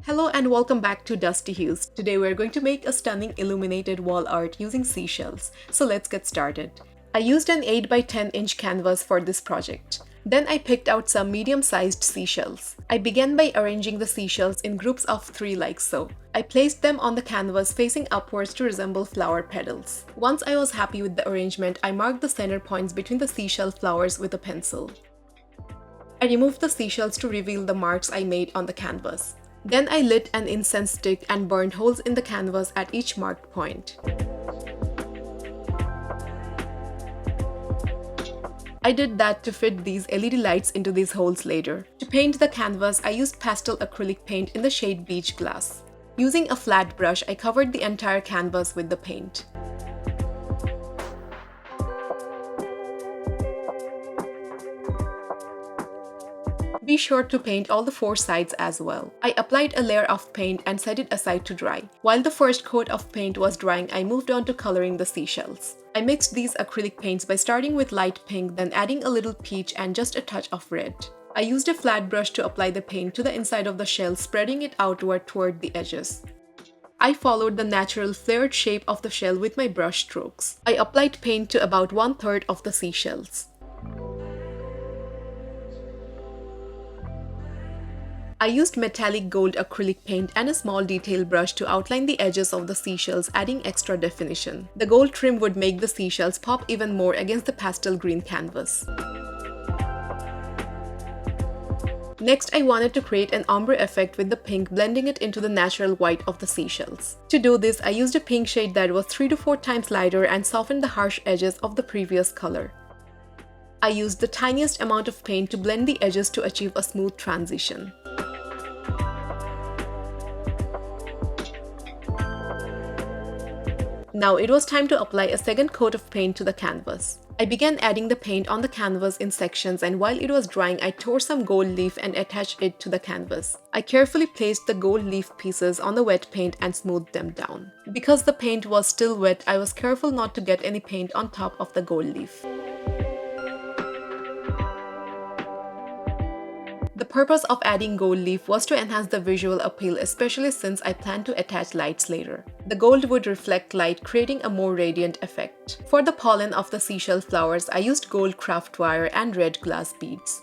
Hello and welcome back to Dusty Hues. Today we're going to make a stunning illuminated wall art using seashells. So let's get started. I used an 8 by 10 inch canvas for this project. Then I picked out some medium-sized seashells. I began by arranging the seashells in groups of 3 like so. I placed them on the canvas facing upwards to resemble flower petals. Once I was happy with the arrangement, I marked the center points between the seashell flowers with a pencil. I removed the seashells to reveal the marks I made on the canvas. Then I lit an incense stick and burned holes in the canvas at each marked point. I did that to fit these LED lights into these holes later. To paint the canvas, I used pastel acrylic paint in the shade Beach Glass. Using a flat brush, I covered the entire canvas with the paint. Be sure to paint all the 4 sides as well. I applied a layer of paint and set it aside to dry. While the first coat of paint was drying, I moved on to coloring the seashells. I mixed these acrylic paints by starting with light pink, then adding a little peach and just a touch of red. I used a flat brush to apply the paint to the inside of the shell, spreading it outward toward the edges. I followed the natural flared shape of the shell with my brush strokes. I applied paint to about 1/3 of the seashells. I used metallic gold acrylic paint and a small detail brush to outline the edges of the seashells, adding extra definition. The gold trim would make the seashells pop even more against the pastel green canvas. Next, I wanted to create an ombre effect with the pink, blending it into the natural white of the seashells. To do this, I used a pink shade that was 3 to 4 times lighter and softened the harsh edges of the previous color. I used the tiniest amount of paint to blend the edges to achieve a smooth transition. Now it was time to apply a second coat of paint to the canvas. I began adding the paint on the canvas in sections, and while it was drying, I tore some gold leaf and attached it to the canvas. I carefully placed the gold leaf pieces on the wet paint and smoothed them down. Because the paint was still wet, I was careful not to get any paint on top of the gold leaf. The purpose of adding gold leaf was to enhance the visual appeal, especially since I plan to attach lights later. The gold would reflect light, creating a more radiant effect. For the pollen of the seashell flowers, I used gold craft wire and red glass beads.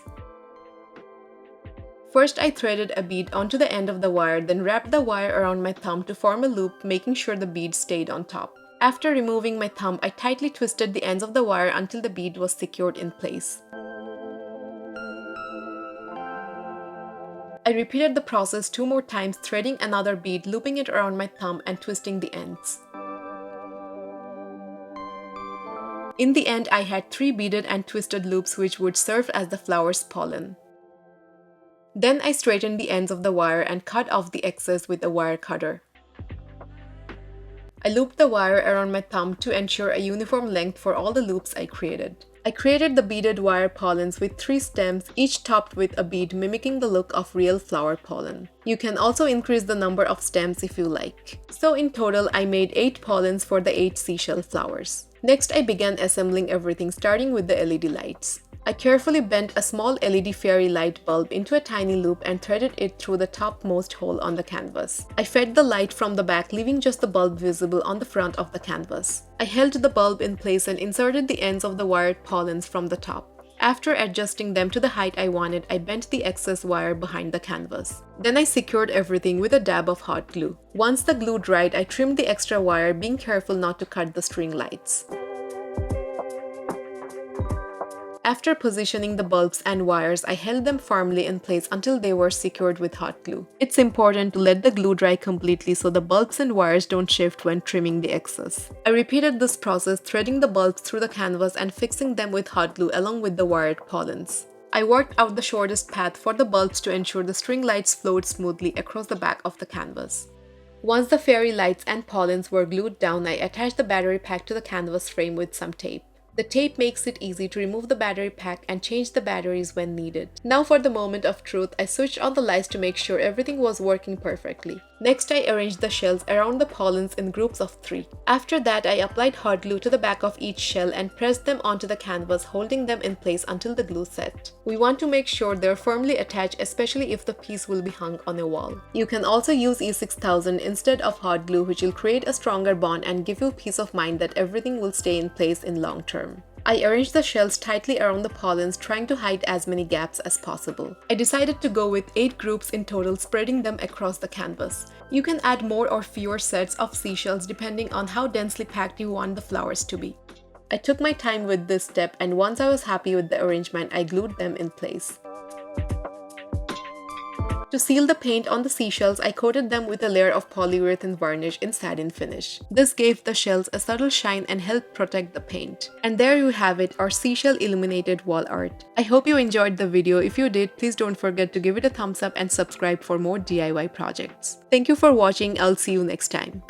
First, I threaded a bead onto the end of the wire, then wrapped the wire around my thumb to form a loop, making sure the bead stayed on top. After removing my thumb, I tightly twisted the ends of the wire until the bead was secured in place. I repeated the process 2 more times, threading another bead, looping it around my thumb and twisting the ends. In the end, I had 3 beaded and twisted loops which would serve as the flower's pollen. Then I straightened the ends of the wire and cut off the excess with a wire cutter. I looped the wire around my thumb to ensure a uniform length for all the loops I created. I created the beaded wire pollens with 3 stems, each topped with a bead mimicking the look of real flower pollen. You can also increase the number of stems if you like. So in total, I made 8 pollens for the 8 seashell flowers. Next, I began assembling everything, starting with the LED lights. I carefully bent a small LED fairy light bulb into a tiny loop and threaded it through the topmost hole on the canvas. I fed the light from the back, leaving just the bulb visible on the front of the canvas. I held the bulb in place and inserted the ends of the wired pollens from the top. After adjusting them to the height I wanted, I bent the excess wire behind the canvas. Then I secured everything with a dab of hot glue. Once the glue dried, I trimmed the extra wire, being careful not to cut the string lights. After positioning the bulbs and wires, I held them firmly in place until they were secured with hot glue. It's important to let the glue dry completely so the bulbs and wires don't shift when trimming the excess. I repeated this process, threading the bulbs through the canvas and fixing them with hot glue along with the wired pollens. I worked out the shortest path for the bulbs to ensure the string lights flowed smoothly across the back of the canvas. Once the fairy lights and pollens were glued down, I attached the battery pack to the canvas frame with some tape. The tape makes it easy to remove the battery pack and change the batteries when needed. Now for the moment of truth, I switched on the lights to make sure everything was working perfectly. Next, I arranged the shells around the pollens in groups of 3. After that, I applied hot glue to the back of each shell and pressed them onto the canvas, holding them in place until the glue set. We want to make sure they're firmly attached, especially if the piece will be hung on a wall. You can also use E6000 instead of hot glue, which will create a stronger bond and give you peace of mind that everything will stay in place in long term. I arranged the shells tightly around the pollens, trying to hide as many gaps as possible. I decided to go with 8 groups in total, spreading them across the canvas. You can add more or fewer sets of seashells depending on how densely packed you want the flowers to be. I took my time with this step, and once I was happy with the arrangement, I glued them in place. To seal the paint on the seashells, I coated them with a layer of polyurethane varnish in satin finish. This gave the shells a subtle shine and helped protect the paint. And there you have it, our seashell illuminated wall art. I hope you enjoyed the video. If you did, please don't forget to give it a thumbs up and subscribe for more DIY projects. Thank you for watching. I'll see you next time.